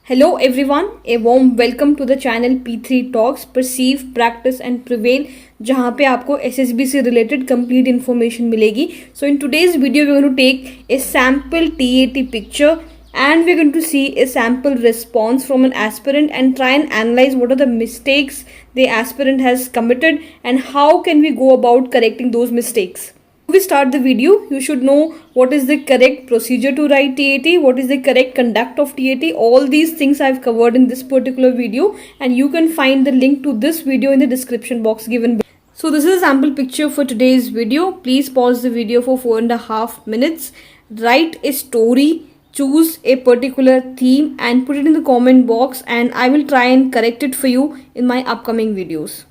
Hello everyone, a warm welcome to the channel P3 Talks, Perceive, Practice and Prevail, जहाँ पे आपको SSB से related complete information मिलेगी. So in today's video we're going to take a sample TAT picture and we're going to see a sample response from an aspirant and try and analyze what are the mistakes the aspirant has committed and how can we go about correcting those mistakes. Before we start the video, you should know what is the correct procedure to write TAT, what is the correct conduct of TAT. All these things I've covered in this particular video and you can find the link to this video in the description box given below. So this is a sample picture for today's video. Please pause the video for 4.5 minutes. Write a story, choose a particular theme and put it in the comment box and I will try and correct it for you in my upcoming videos.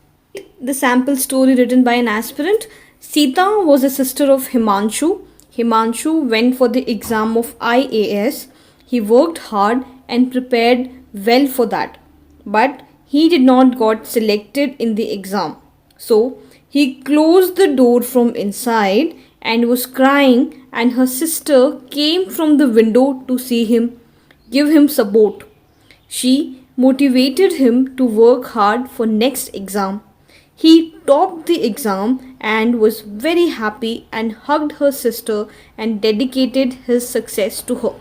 The sample story written by an aspirant. Sita was a sister of Himanshu. Himanshu went for the exam of IAS. He worked hard and prepared well for that. But he did not got selected in the exam. So he closed the door from inside and was crying and her sister came from the window to see him, give him support. She motivated him to work hard for next exam. He topped the exam and was very happy and hugged her sister and dedicated his success to her.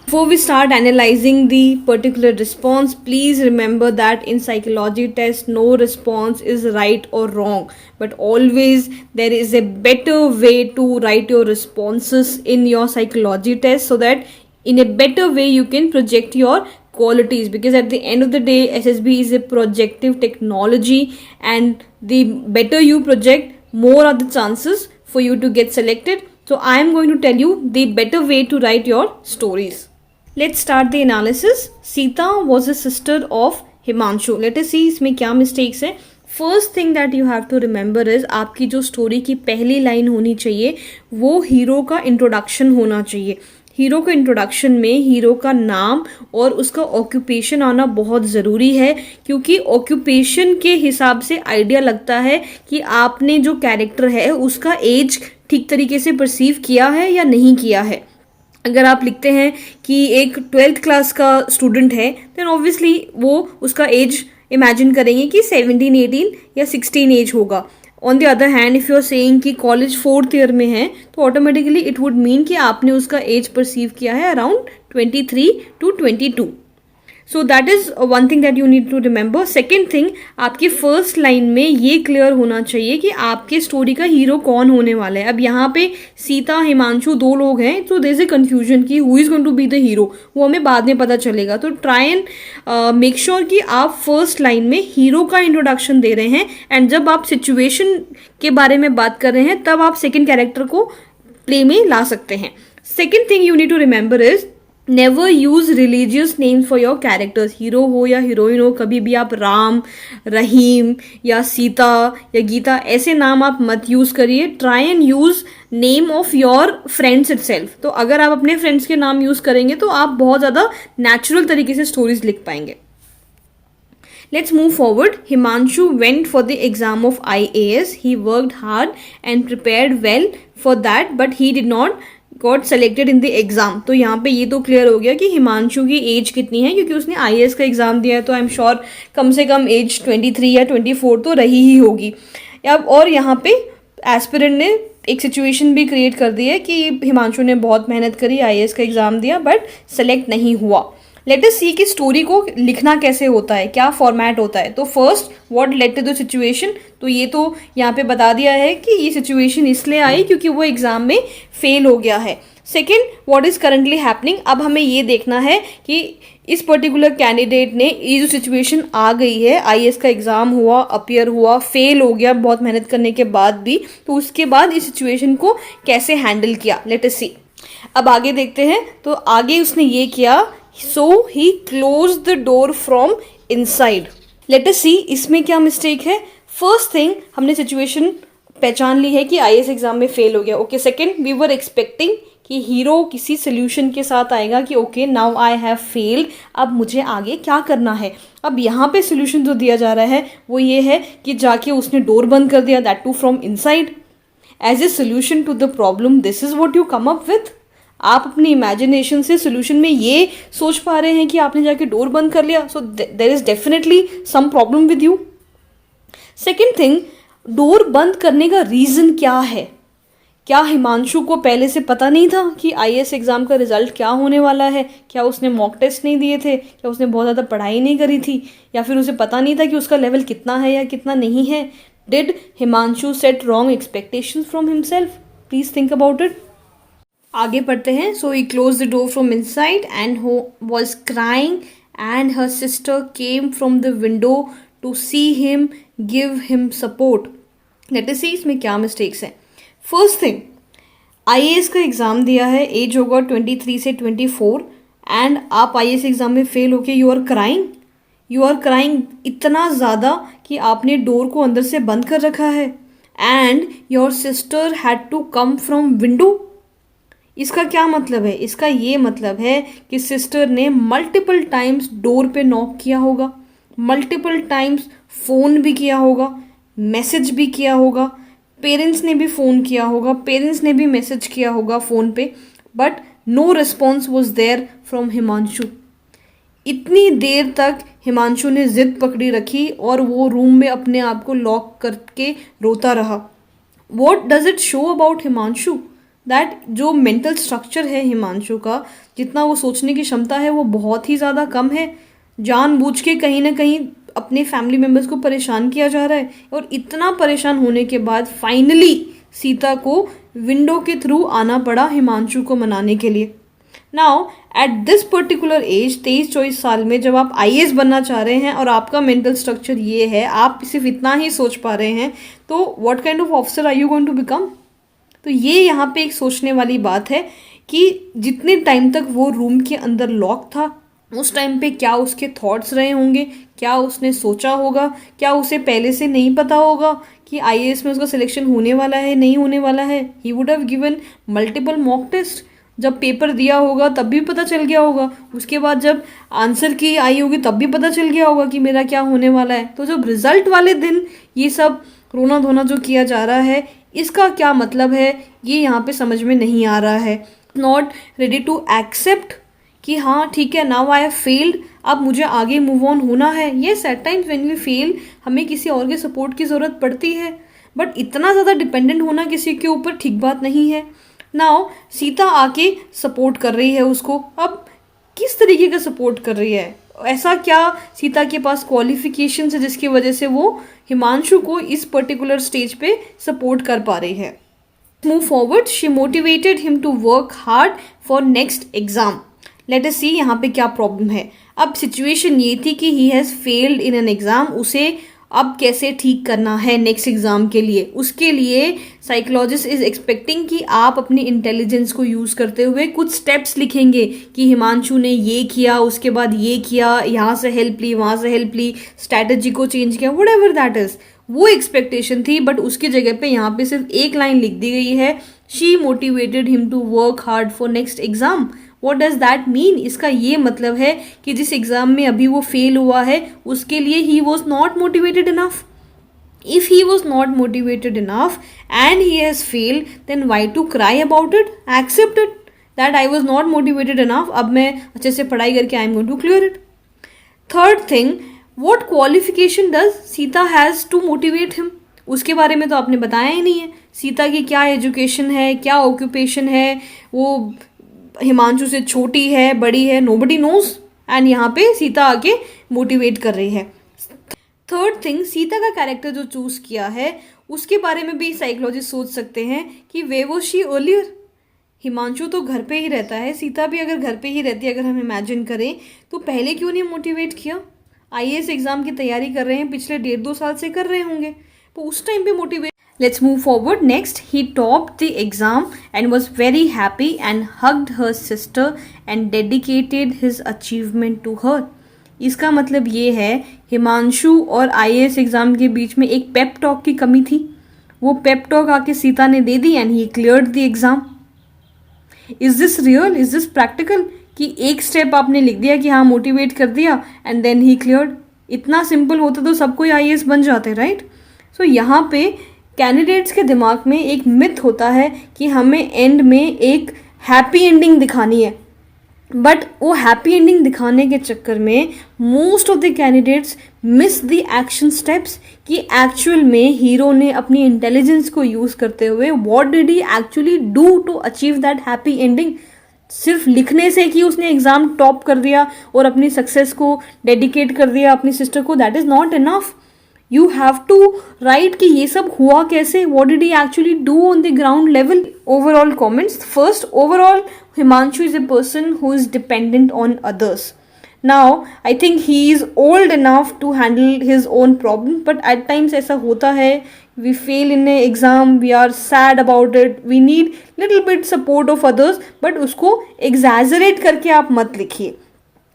Before we start analyzing the particular response, please remember that in psychology test, no response is right or wrong. But always there is a better way to write your responses in your psychology test so that in a better way you can project your qualities, because at the end of the day SSB is a projective technology and the better you project, more are the chances for you to get selected. So I am going to tell you the better way to write your stories. Let's start the analysis. Sita was a sister of Himanshu. Let us see इसमें क्या mistakes है. First thing that you have to remember is आपकी जो story की पहली line होनी चाहिए वो हीरो का introduction होना चाहिए. हीरो के इंट्रोडक्शन में हीरो का नाम और उसका ऑक्यूपेशन आना बहुत ज़रूरी है, क्योंकि ऑक्यूपेशन के हिसाब से आइडिया लगता है कि आपने जो कैरेक्टर है उसका एज ठीक तरीके से परसीव किया है या नहीं किया है. अगर आप लिखते हैं कि एक 12th क्लास का स्टूडेंट है देन ऑब्वियसली वो उसका एज इमेजिन करेंगे कि 17, 18 या 16 एज होगा. On the other hand if you are saying कि कॉलेज 4th ईयर में है तो ऑटोमेटिकली इट वुड मीन कि आपने उसका एज परसीव किया है around 23 to 22. So that is one thing that you need to remember. Second thing, आपकी फर्स्ट लाइन में ये क्लियर होना चाहिए कि आपके स्टोरी का हीरो कौन होने वाला है. अब यहाँ पे सीता हिमांशु दो लोग हैं तो देयर इज ए कन्फ्यूजन कि who is going to be the hero, वो हमें बाद में पता चलेगा. तो ट्राई एंड मेक श्योर कि आप फर्स्ट लाइन में हीरो का इंट्रोडक्शन दे रहे हैं एंड जब आप सिचुएशन के बारे में बात कर रहे हैं तब आप सेकेंड कैरेक्टर को प्ले में ला सकते हैं. Second thing you need to remember is never use religious names for your characters. Hero हो या हीरोइन हो, कभी भी आप राम, रहीम या सीता या गीता ऐसे नाम आप मत यूज़ करिए. Try and use name of your friends itself. तो अगर आप अपने फ्रेंड्स के नाम यूज़ करेंगे तो आप बहुत ज़्यादा नेचुरल तरीके से स्टोरीज लिख पाएंगे. Let's move forward. Himanshu went for the exam of IAS. He worked hard and prepared well for that, but he did not got selected in the exam. तो यहाँ पे ये तो क्लियर हो गया कि हिमांशु की एज कितनी है, क्योंकि उसने IAS का एग्ज़ाम दिया है तो आई एम श्योर कम से कम एज 23 या 24 तो रही ही होगी. अब और यहाँ पे एस्पिरेंट ने एक सिचुएशन भी क्रिएट कर दी है कि हिमांशु ने बहुत मेहनत करी, IAS का एग्ज़ाम दिया बट सेलेक्ट नहीं हुआ. लेट अस सी कि स्टोरी को लिखना कैसे होता है, क्या फॉर्मेट होता है. तो first, what led to the situation. तो ये तो यहाँ पे बता दिया है कि ये सिचुएशन इसलिए आई क्योंकि वो एग्ज़ाम में फेल हो गया है. Second, what is currently happening. अब हमें ये देखना है कि इस पर्टिकुलर कैंडिडेट ने ये जो सिचुएशन आ गई है, IAS का एग्ज़ाम हुआ, अपियर हुआ, फेल हो गया बहुत मेहनत करने के बाद भी, तो उसके बाद इस सिचुएशन को कैसे हैंडल किया. लेट अस सी. अब आगे देखते हैं. तो आगे उसने ये किया, so he closed the door from inside. Let us see इसमें क्या मिस्टेक है. फर्स्ट थिंग, हमने सिचुएशन पहचान ली है कि IAS एग्जाम में फेल हो गया. Okay. Second, we were expecting कि हीरो किसी सोल्यूशन के साथ आएगा कि okay now I have failed, अब मुझे आगे क्या करना है. अब यहाँ पे सोल्यूशन जो दिया जा रहा है वो ये है कि जाके उसने डोर बंद कर दिया, that too from inside. As a solution to the problem this is what you come up with. आप अपनी इमेजिनेशन से सोल्यूशन में ये सोच पा रहे हैं कि आपने जाके डोर बंद कर लिया, so there is definitely some problem with you. Second thing, door बंद करने का रीज़न क्या है? क्या हिमांशु को पहले से पता नहीं था कि आईएएस एग्ज़ाम का रिजल्ट क्या होने वाला है? क्या उसने मॉक टेस्ट नहीं दिए थे? क्या उसने बहुत ज़्यादा पढ़ाई नहीं करी थी? या फिर उसे पता नहीं था कि उसका लेवल कितना है या कितना नहीं है? Did Himanshu set wrong expectations from himself? Please think about it. आगे पढ़ते हैं। So he close the door from inside and was crying and her sister came from the window to see him give him support. Let us see इसमें क्या mistakes हैं। First thing, IAS का exam दिया है, age होगा 23 से 24 and आप IAS exam में फेल होके यू आर क्राइंग इतना ज़्यादा कि आपने डोर को अंदर से बंद कर रखा है and your sister had to come from window. इसका क्या मतलब है? इसका ये मतलब है कि सिस्टर ने मल्टीपल टाइम्स डोर पे नॉक किया होगा, मल्टीपल टाइम्स फ़ोन भी किया होगा, मैसेज भी किया होगा, पेरेंट्स ने भी फ़ोन किया होगा, पेरेंट्स ने भी मैसेज किया होगा फ़ोन पे, but no response was there from Himanshu. इतनी देर तक हिमांशु ने ज़िद पकड़ी रखी और वो रूम में अपने आप को लॉक करके रोता रहा। What does it show about Himanshu? That जो मेंटल स्ट्रक्चर है हिमांशु का, जितना वो सोचने की क्षमता है वो बहुत ही ज़्यादा कम है। जानबूझ के कहीं ना कहीं अपने फैमिली मेम्बर्स को परेशान किया जा रहा है और इतना परेशान होने के बाद फाइनली सीता को विंडो के थ्रू आना पड़ा हिमांशु को मनाने के लिए। Now at this particular age 23-24 साल में जब आप आईएएस बनना चाह रहे हैं और आपका मेंटल स्ट्रक्चर ये है, आप सिर्फ इतना ही सोच पा रहे हैं, तो what kind of officer are you going to become? तो ये यहाँ पे एक सोचने वाली बात है कि जितने टाइम तक वो रूम के अंदर लॉक था उस टाइम पे क्या उसके थॉट्स रहे होंगे, क्या उसने सोचा होगा, क्या उसे पहले से नहीं पता होगा कि आईएएस में उसका सिलेक्शन होने वाला है नहीं होने वाला है? He would have given multiple mock test. जब पेपर दिया होगा तब भी पता चल गया होगा, उसके बाद जब आंसर की आई होगी तब भी पता चल गया होगा कि मेरा क्या होने वाला है। तो जब रिजल्ट वाले दिन ये सब रोना धोना जो किया जा रहा है, इसका क्या मतलब है ये यहाँ पे समझ में नहीं आ रहा है। नॉट रेडी टू एक्सेप्ट कि हाँ ठीक है, नाउ आई हैव फेल्ड, अब मुझे आगे मूव ऑन होना है। Yes, at times when we fail हमें किसी और के सपोर्ट की ज़रूरत पड़ती है, बट इतना ज़्यादा डिपेंडेंट होना किसी के ऊपर ठीक बात नहीं है। नाउ सीता आके सपोर्ट कर रही है उसको। अब किस तरीके का सपोर्ट कर रही है? ऐसा क्या सीता के पास क्वालिफिकेशन है जिसकी वजह से वो हिमांशु को इस पर्टिकुलर स्टेज पे सपोर्ट कर पा रही है? Move forward, she motivated him to work hard for next exam. Let us see यहाँ पे क्या प्रॉब्लम है। अब सिचुएशन ये थी कि ही has failed in an exam, उसे अब कैसे ठीक करना है नेक्स्ट एग्ज़ाम के लिए। उसके लिए साइकोलॉजिस्ट इज़ एक्सपेक्टिंग कि आप अपनी इंटेलिजेंस को यूज़ करते हुए कुछ स्टेप्स लिखेंगे कि हिमांशु ने ये किया, उसके बाद ये किया, यहाँ से हेल्प ली, वहाँ से हेल्प ली, स्ट्रैटेजी को चेंज किया, वट एवर दैट इज़। वो एक्सपेक्टेशन थी, बट उसकी जगह पे यहाँ पे सिर्फ एक लाइन लिख दी गई है, she motivated him to work hard for next exam. What does that mean? इसका ये मतलब है कि जिस एग्ज़ाम में अभी वो फेल हुआ है उसके लिए he was not motivated enough. If he was not motivated enough and he has failed, then why to cry about it? Accept it that I was not motivated enough, अब मैं अच्छे से पढ़ाई करके I am going to clear it. Third thing, what qualification does Sita has to motivate him? उसके बारे में तो आपने बताया ही नहीं है। सीता की क्या एजुकेशन है, क्या ऑक्यूपेशन है, वो हिमांशु से छोटी है, बड़ी है, नोबडी नोज, एंड यहाँ पे सीता आके मोटिवेट कर रही है। थर्ड थिंग, सीता का कैरेक्टर जो चूज किया है उसके बारे में भी साइकोलॉजिस्ट सोच सकते हैं कि वे वो शी अर्लियर। हिमांशु तो घर पे ही रहता है, सीता भी अगर घर पे ही रहती है, अगर हम इमेजिन करें, तो पहले क्यों नहीं मोटिवेट किया? आईएएस एग्जाम की तैयारी कर रहे हैं, पिछले 1.5-2 साल से कर रहे होंगे, तो उस टाइम पे motivate. Let's move forward. Next, he topped the exam and was very happy and hugged her sister and dedicated his achievement to her. इसका मतलब ये है हिमांशु और आईएएस एग्ज़ाम के बीच में एक पेप टॉक की कमी थी, वो पेप टॉक आके सीता ने दे दी and he cleared the exam. Is this real? Is this practical कि एक स्टेप आपने लिख दिया कि हाँ मोटिवेट कर दिया एंड देन ही क्लियर्ड? इतना सिंपल होता तो सब कोई आईएएस बन जाते, राइट? सो यहाँ पे कैंडिडेट्स के दिमाग में एक मिथ होता है कि हमें एंड में एक हैप्पी एंडिंग दिखानी है, बट वो हैप्पी एंडिंग दिखाने के चक्कर में most of the candidates miss the action steps कि एक्चुअल में हीरो ने अपनी इंटेलिजेंस को यूज़ करते हुए what did he actually do to achieve that happy ending. सिर्फ लिखने से कि उसने एग्ज़ाम टॉप कर दिया और अपनी सक्सेस को डेडिकेट कर दिया अपनी सिस्टर को, that is not enough. You have to write कि ये सब हुआ कैसे, what did he actually do on the ground level. Overall comments first, overall Himanshu is a person who is dependent on others. Now I think he is old enough to handle his own problem, but at times ऐसा होता है, we fail in a exam, we are sad about it, we need little bit support of others, but उसको exaggerate करके आप मत लिखिए।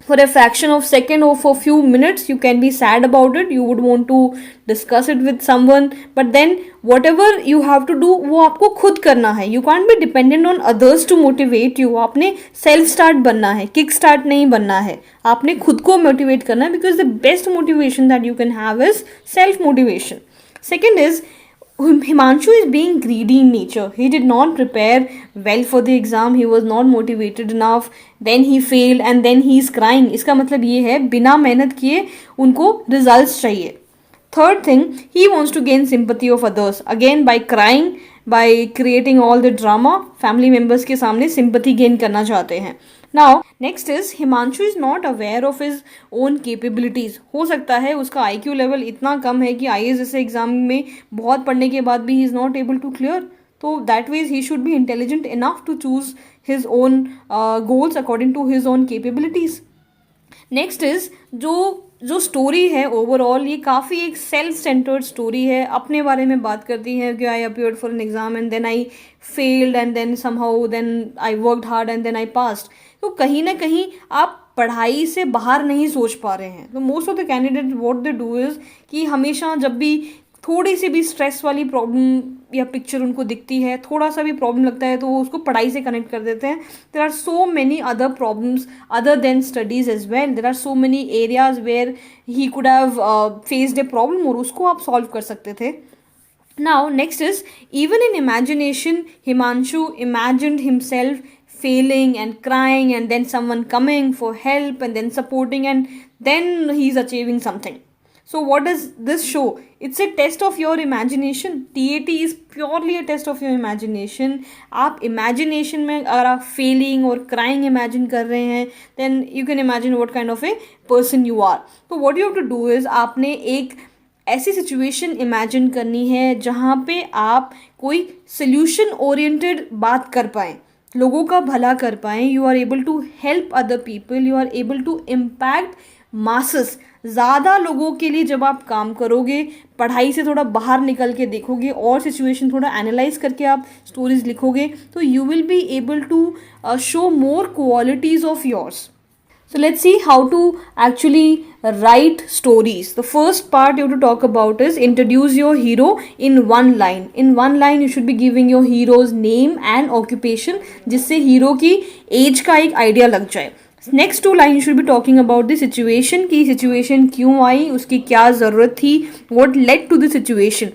For a fraction of second or for few minutes you can be sad about it, you would want to discuss it with someone, but then whatever you have to do वो आपको खुद करना है। You can't be dependent on others to motivate you। आपने self start बनना है, kick start नहीं बनना है, आपने खुद को motivate करना है, because the best motivation that you can have is self motivation। Second is Himanshu is being greedy in nature. He did not prepare well for the exam. He was not motivated enough. Then he failed and then he is crying. इसका मतलब ये है बिना मेहनत किए उनको results चाहिए। Third thing, he wants to gain sympathy of others. Again by crying, by creating all the drama, family members के सामने sympathy gain करना चाहते हैं। Now next is Himanshu is not aware of his own capabilities. हो सकता है उसका IQ level इतना कम है कि IAS जैसे एग्जाम में बहुत पढ़ने के बाद भी he is not able to clear. तो that ways he should be intelligent enough to choose his own goals according to his own capabilities. Next is जो स्टोरी है ओवरऑल ये काफ़ी एक सेल्फ सेंटर्ड स्टोरी है, अपने बारे में बात करती है कि I appeared for an exam and then I failed and then somehow then I worked hard and then I passed. तो कहीं ना कहीं आप पढ़ाई से बाहर नहीं सोच पा रहे हैं। तो most of the candidate what they do is कि हमेशा जब भी थोड़ी सी भी स्ट्रेस वाली प्रॉब्लम या पिक्चर उनको दिखती है, थोड़ा सा भी प्रॉब्लम लगता है तो वो उसको पढ़ाई से कनेक्ट कर देते हैं। There are so many other problems other than studies as well, there are so many areas where he could have faced a problem और उसको आप सॉल्व कर सकते थे। Now next is even in imagination Himanshu imagined himself failing and crying and then someone coming for help and then supporting and then he's achieving something. So what does this show? It's a test of your imagination. TAT is purely a test of your imagination. आप imagination में अगर आप failing और crying imagine कर रहे हैं then you can imagine what kind of a person you are. So what you have to do is आपने एक ऐसी सिचुएशन इमेजिन करनी है जहाँ पे आप कोई सोल्यूशन ओरिएंटेड बात कर पाएँ, लोगों का भला कर पाएँ, you are able to help other people, you are able to impact masses. ज़्यादा लोगों के लिए जब आप काम करोगे, पढ़ाई से थोड़ा बाहर निकल के देखोगे और सिचुएशन थोड़ा एनालाइज करके आप स्टोरीज लिखोगे तो you will be able to show more qualities of yours. So let's see how to actually write stories. The first part you have to talk about is introduce your hero in one line. In one line you should be giving your hero's name and occupation जिससे hero की age का एक idea लग जाए. Next two line you should be talking about the situation कि situation क्यों आई, उसकी क्या ज़रूरत थी, what led to the situation.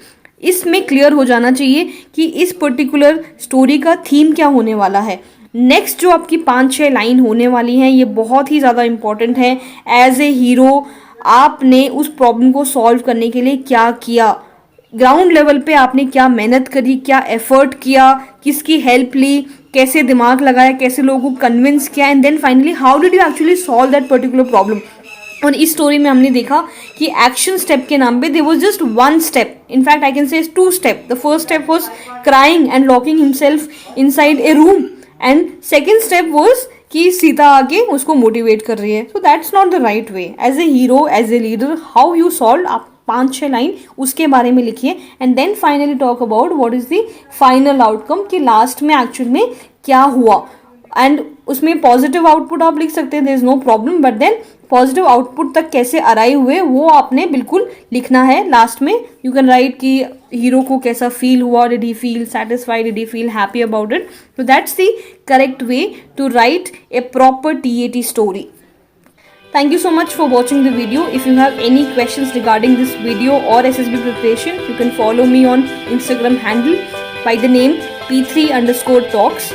इसमें क्लियर हो जाना चाहिए कि इस पर्टिकुलर स्टोरी का थीम क्या होने वाला है. नेक्स्ट जो आपकी 5-6 लाइन होने वाली हैं ये बहुत ही ज़्यादा इम्पॉर्टेंट है. एज ए हीरो आपने उस प्रॉब्लम को सॉल्व करने के लिए क्या किया, ग्राउंड लेवल पे आपने क्या मेहनत करी, क्या एफर्ट किया, किसकी हेल्प ली, कैसे दिमाग लगाया, कैसे लोगों को कन्विंस किया and then finally how did you actually solve that particular problem. और इस स्टोरी में हमने देखा कि एक्शन स्टेप के नाम पे there was just one step, in fact I can say 2 step. The first step was crying and locking himself inside a room and second step was कि सीता आके उसको मोटिवेट कर रही है. So that's not the right way. As a hero, as a leader, how you solve, आप 5-6 line उसके बारे में लिखिए and then finally talk about what is the final outcome कि लास्ट में एक्चुअल में क्या हुआ. एंड उसमें पॉजिटिव आउटपुट आप लिख सकते हैं, there is no problem, but then positive output तक कैसे अराइव हुए वो आपने बिल्कुल लिखना है. लास्ट में यू कैन राइट कि हीरो को कैसा फील हुआ, did he feel satisfied, did he feel happy about it. So that's the correct way to write a proper TAT स्टोरी. Thank you so much for watching the video. If you have any questions regarding this video or SSB preparation, you can follow me on Instagram handle by the name P3_talks.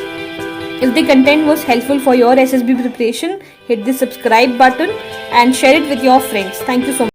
If the content was helpful for your SSB preparation, hit the subscribe button and share it with your friends. Thank you so much.